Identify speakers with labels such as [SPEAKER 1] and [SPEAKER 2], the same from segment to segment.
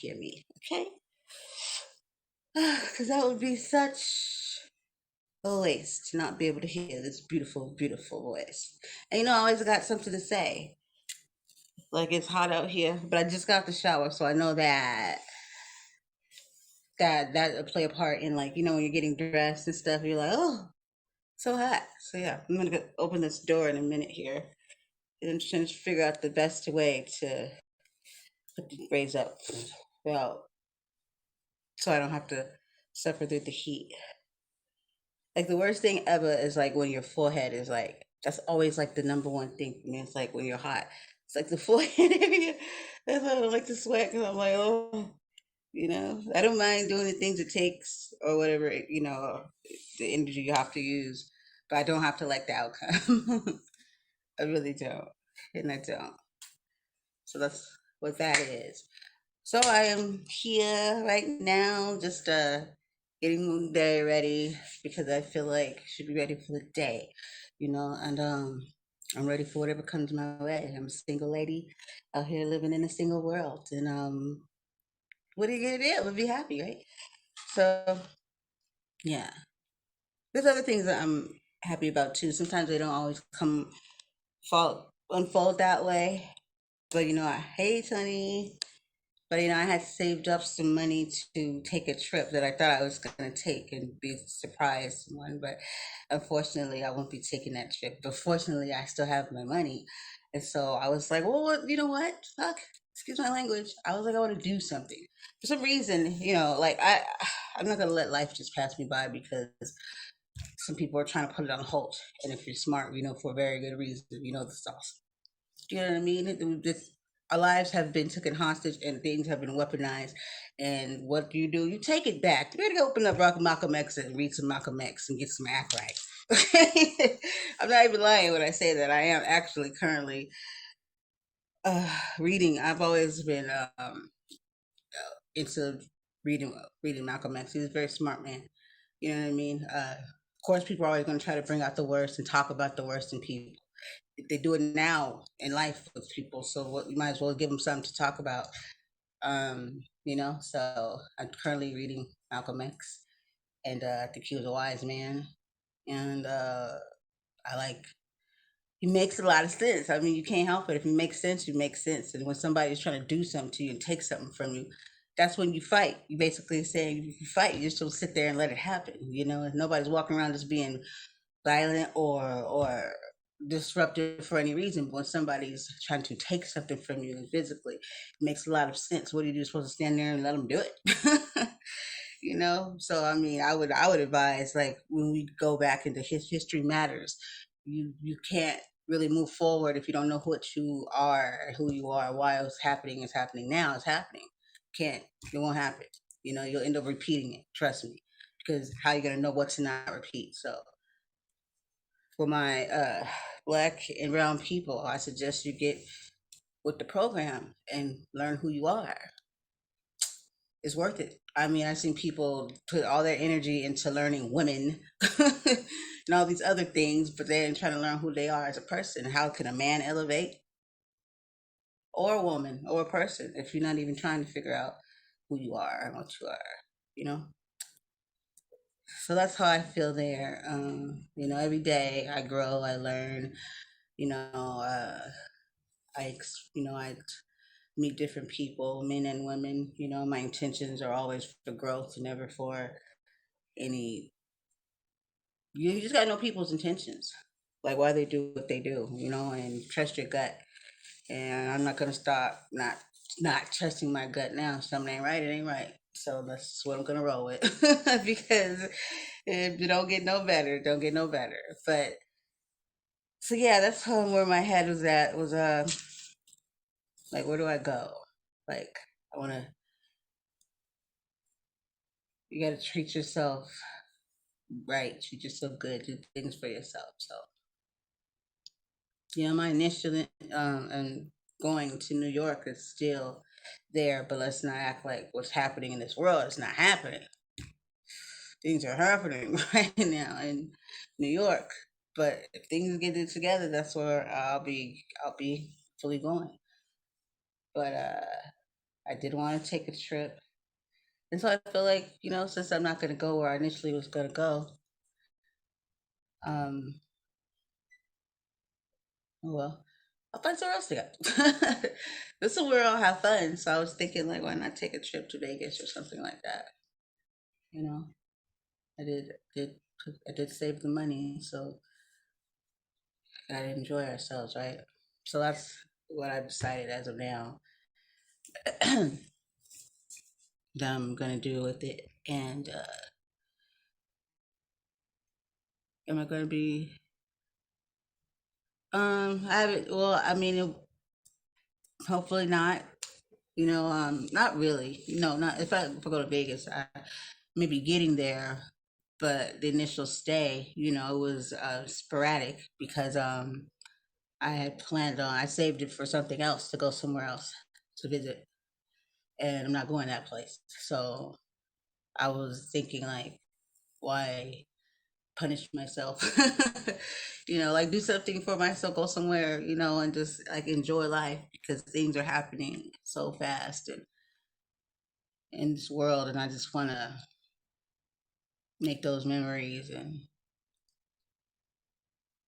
[SPEAKER 1] hear me, okay? Because that would be such a waste to not be able to hear this beautiful, beautiful voice. And I always got something to say. Like it's hot out here, but I just got the shower, so I know that will play a part in, like, when you're getting dressed and stuff. You're like, oh, so hot. So yeah, I'm gonna open this door in a minute here and trying to figure out the best way to put the braids up, well, so I don't have to suffer through the heat. Like the worst thing ever is like when your forehead is like, that's always like the number one thing for me. It's like when you're hot, it's like the forehead area. That's why I don't like to sweat, because I'm like, oh, I don't mind doing the things it takes or whatever, the energy you have to use, but I don't have to like the outcome. I really don't. And I don't. So that's what that is. So I am here right now, just getting the day ready, because I feel like I should be ready for the day, and I'm ready for whatever comes my way. I'm a single lady out here living in a single world, and what are you gonna do? We'll be happy, right? So yeah, there's other things that I'm happy about too. Sometimes they don't always come fall unfold that way, but I hate honey. But I had saved up some money to take a trip that I thought I was going to take and be surprised one. But unfortunately, I won't be taking that trip. But fortunately, I still have my money, and so I was like, well, you know what? Fuck. Excuse my language. I was like, I want to do something. For some reason, like I'm not gonna let life just pass me by because some people are trying to put it on hold. And if you're smart, for a very good reason, the sauce. You know what I mean? Our lives have been taken hostage and things have been weaponized. And what do? You take it back. You better go open up Malcolm X and read some Malcolm X and get some act right. I'm not even lying when I say that. I am actually currently reading. I've always been into reading Malcolm X. He's a very smart man. You know what I mean? Of course, people are always going to try to bring out the worst and talk about the worst in people. They do it now in life with people, so you might as well give them something to talk about. So I'm currently reading Malcolm X, and I think he was a wise man, and I like. He makes a lot of sense. I mean, you can't help it. If it makes sense, you make sense. And when somebody's trying to do something to you and take something from you, that's when you fight. You basically say, if you fight, you just don't sit there and let it happen. And nobody's walking around just being violent or disruptive for any reason. But when somebody's trying to take something from you physically, it makes a lot of sense. What do you do? You're supposed to stand there and let them do it. So I mean, I would advise, like, when we go back into history matters, you can't really move forward if you don't know what you are, who you are, why it's happening. It's happening now. It's happening. Can't. It won't happen. You'll end up repeating it. Trust me. Because how you gonna know what to not repeat? So for my black and brown people, I suggest you get with the program and learn who you are. It's worth it. I mean, I've seen people put all their energy into learning women and all these other things, but they're trying to learn who they are as a person. How can a man elevate, or a woman, or a person, if you're not even trying to figure out who you are and what you are, you know? So that's how I feel there. Every day I grow, I learn, you know, uh, I meet different people, men and women. My intentions are always for growth, never for any. You just gotta know people's intentions, like why they do what they do, and trust your gut. And I'm not gonna stop not trusting my gut now. If something ain't right, it ain't right. So that's what I'm gonna roll with because if you don't get no better, don't get no better. But so yeah, that's where my head was at. Was like, where do I go? Like, I wanna. You gotta treat yourself right. Treat yourself good. Do things for yourself. So yeah, my initial and going to New York is still there, but let's not act like what's happening in this world is not happening. Things are happening right now in New York. But if things get it together, that's where I'll be fully going. But I did want to take a trip. And so I feel like, since I'm not going to go where I initially was going to go, um, oh well, I'll find somewhere else to go. This is where I'll have fun. So I was thinking, like, why not take a trip to Vegas or something like that? You know, I did, I did save the money, so gotta enjoy ourselves, right? So that's what I've decided as of now that I'm gonna do with it. And am I gonna be? I haven't. Well, I mean, hopefully not. Not really. Not if I go to Vegas. I maybe getting there, but the initial stay, it was sporadic because I had planned on. I saved it for something else to go somewhere else to visit, and I'm not going that place. So I was thinking like, why punish myself? Like do something for myself, go somewhere, and just like enjoy life because things are happening so fast and in this world, and I just want to make those memories and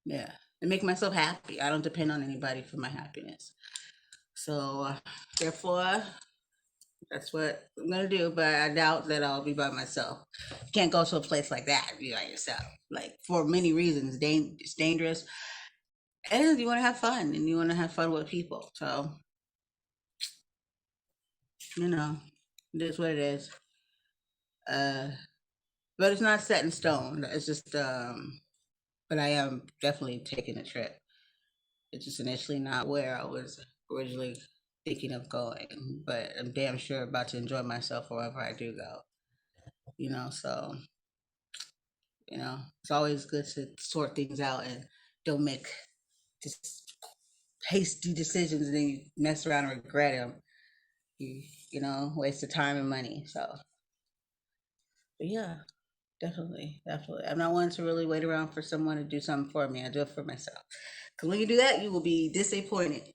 [SPEAKER 1] yeah, and make myself happy. I don't depend on anybody for my happiness. So therefore, that's what I'm gonna do. But I doubt that I'll be by myself. You can't go to a place like that and be by yourself. Like for many reasons, it's dangerous, and you want to have fun, and you want to have fun with people. So you know, it is what it is. Uh, but it's not set in stone. It's just but I am definitely taking a trip. It's just initially not where I was originally thinking of going, but I'm damn sure about to enjoy myself wherever I do go. So it's always good to sort things out and don't make just hasty decisions and then you mess around and regret them. Waste of time and money. So, but yeah, definitely, definitely. I'm not one to really wait around for someone to do something for me. I do it for myself. Because when you do that, you will be disappointed.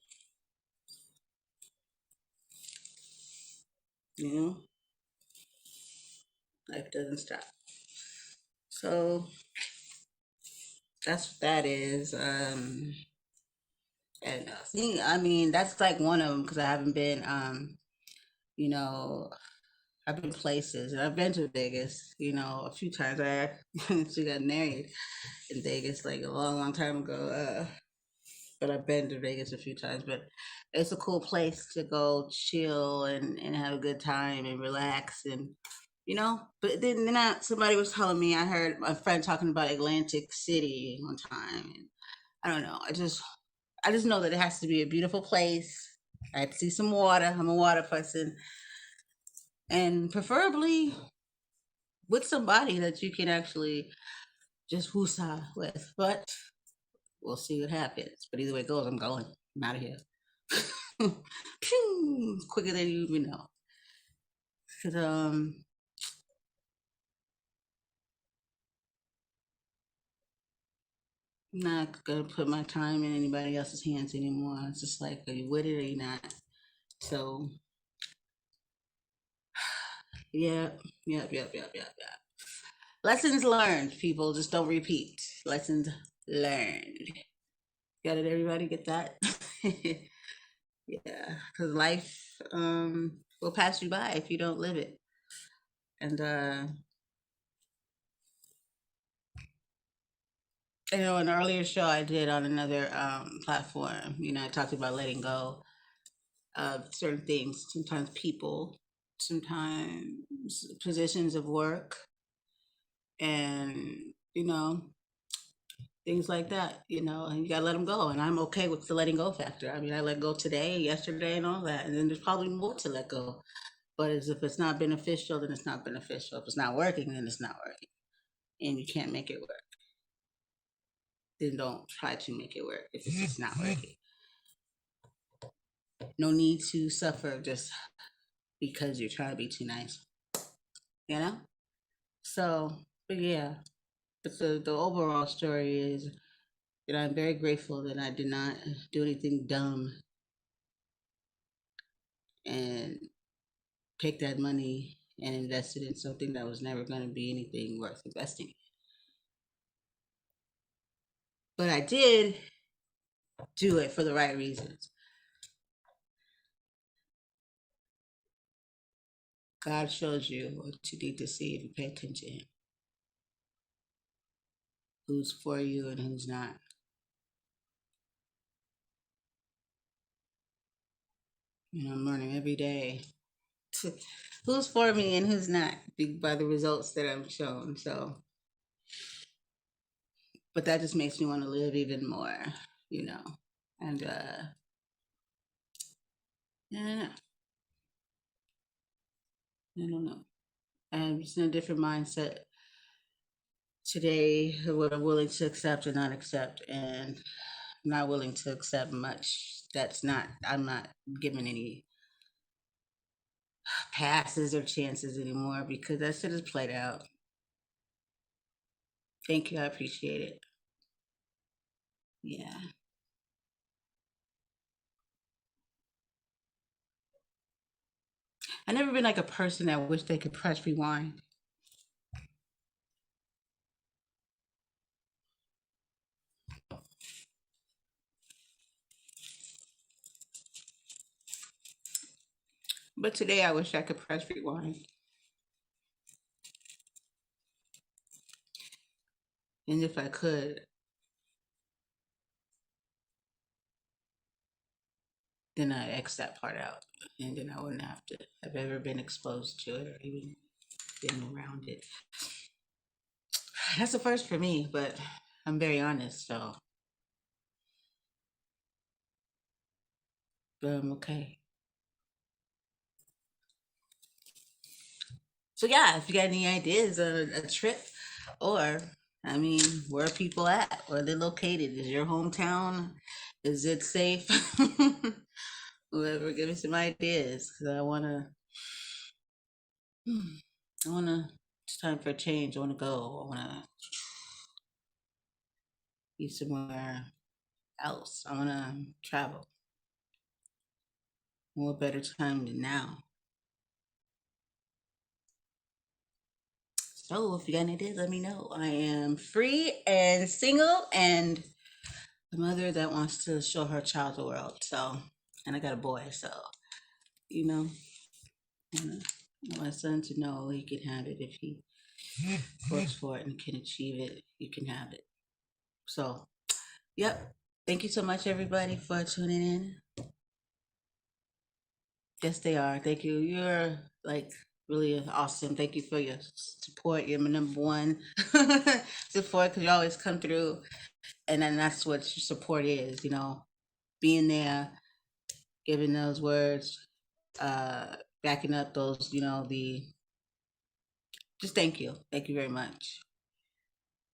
[SPEAKER 1] You know, life doesn't stop. So that's what that is. And I mean, that's like one of them because I haven't been. You know, I've been places and I've been to Vegas. A few times. I actually got married in Vegas like a long, long time ago. But I've been to Vegas a few times. But it's a cool place to go chill and have a good time and relax and. But then somebody was telling me I heard my friend talking about Atlantic City one time. And I don't know. I just know that it has to be a beautiful place. I had to see some water. I'm a water person, and preferably with somebody that you can actually just woosah with. But we'll see what happens. But either way it goes, I'm going. I'm out of here. Pew! Quicker than you even know. 'Cause, I'm not gonna put my time in anybody else's hands anymore. It's just like, are you with it or you not? So, yeah, yep. Lessons learned, people. Just don't repeat. Lessons learned. Got it, everybody? Get that? Yeah, because life will pass you by if you don't live it. And an earlier show I did on another platform, I talked about letting go of certain things, sometimes people, sometimes positions of work, and things like that. And you gotta let them go. And I'm okay with the letting go factor. I mean, I let go today, yesterday, and all that, and then there's probably more to let go. But as if it's not beneficial, then it's not beneficial. If it's not working, then it's not working, and you can't make it work. Then don't try to make it work if it's just not working. No need to suffer just because you're trying to be too nice, you know? So, but yeah, but the overall story is that I'm very grateful that I did not do anything dumb and take that money and invest it in something that was never going to be anything worth investing in. But I did do it for the right reasons. God shows you what you need to see if you pay attention, who's for you and who's not. I'm learning every day who's for me and who's not by the results that I'm shown. So, but that just makes me want to live even more, you know. And yeah, I don't know. I'm just in a different mindset today, what I'm willing to accept and not accept, and I'm not willing to accept much. I'm not giving any passes or chances anymore because that shit is played out. Thank you. I appreciate it. Yeah. I never been like a person that wish they could press rewind. But today I wish I could press rewind. And if I could, then I'd X that part out. And then I wouldn't have to have ever been exposed to it or even been around it. That's a first for me, but I'm very honest, so but I'm okay. So yeah, if you got any ideas of a trip or I mean, where are people at? Where they're located? Is your hometown? Is it safe? Whoever, give me some ideas because I wanna. It's time for a change. I wanna go. I wanna be somewhere else. I wanna travel. What better time than now? So if you got any ideas, let me know. I am free and single and a mother that wants to show her child the world. So, and I got a boy, so you know, I want my son to know he can have it if he works for it and can achieve it. You can have it. So, yep. Thank you so much, everybody, for tuning in. Yes, they are. Thank you. You're like really awesome. Thank you for your support. You're my number one support because you always come through, and then that's what your support is. Being there, giving those words, backing up those. The just thank you very much.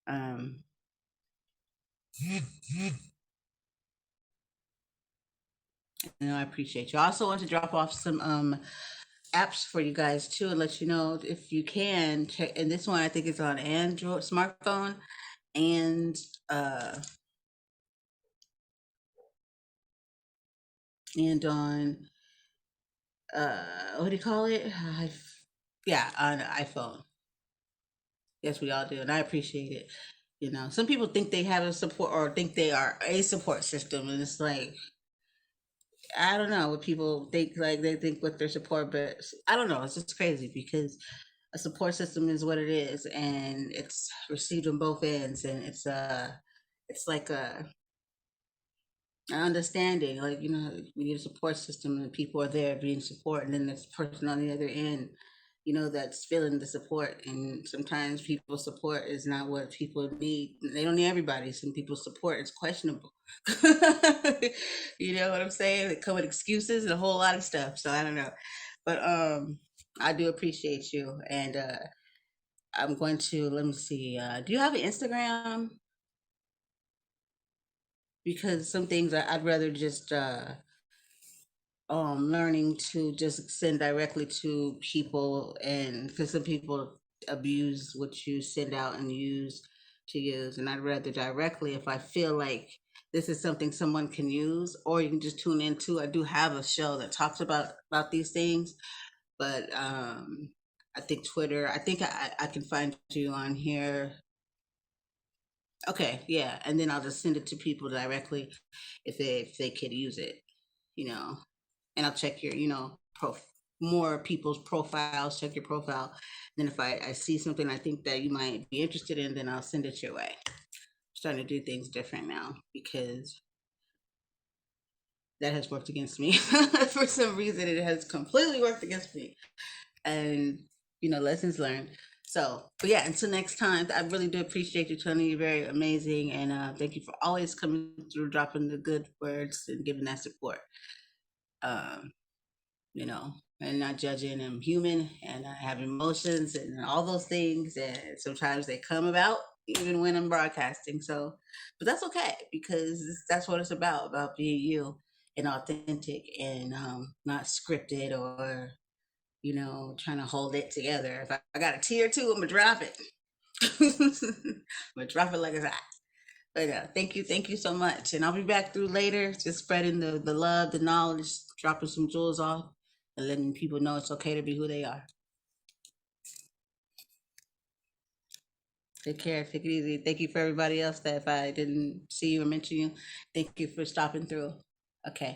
[SPEAKER 1] Um, I appreciate you. I also want to drop off some apps for you guys too, and let you know if you can check. And this one I think is on Android smartphone and uh on what do you call it? Yeah, on iPhone. Yes, we all do, and I appreciate it. Some people think they have a support or think they are a support system, and it's like I don't know what people think. Like they think with their support, but I don't know. It's just crazy because a support system is what it is, and it's received on both ends, and it's like a understanding, like we need a support system and people are there being support, and then there's a person on the other end, that's feeling the support. And sometimes people's support is not what people need. They don't need everybody. Some people's support is questionable. You know what I'm saying? They come with excuses and a whole lot of stuff. So I don't know, but I do appreciate you, and I'm going to let me see. Do you have an Instagram? Because some things I'd rather just learning to just send directly to people, and because some people abuse what you send out and use, and I'd rather directly if I feel like this is something someone can use, or you can just tune into. I do have a show that talks about these things, But I think Twitter. I think I can find you on here. Okay, yeah, and then I'll just send it to people directly if they could use it, you know. And I'll check your, more people's profiles. Check your profile. Then if I see something I think that you might be interested in, then I'll send it your way. I'm starting to do things different now because that has worked against me. For some reason, it has completely worked against me. And lessons learned. So, but yeah, until next time, I really do appreciate you, Tony. You're very amazing, and thank you for always coming through, dropping the good words and giving that support. Um, and not judging. I'm human, and I have emotions and all those things, and sometimes they come about even when I'm broadcasting. So, but that's okay because that's what it's about being you and authentic and not scripted or trying to hold it together. If I got a tear too, I'm gonna drop it. I'm gonna drop it like it's hot. But thank you so much, and I'll be back through later, just spreading the love, the knowledge, dropping some jewels off, and letting people know it's okay to be who they are. Take care, take it easy. Thank you for everybody else that if I didn't see you or mention you, thank you for stopping through. Okay.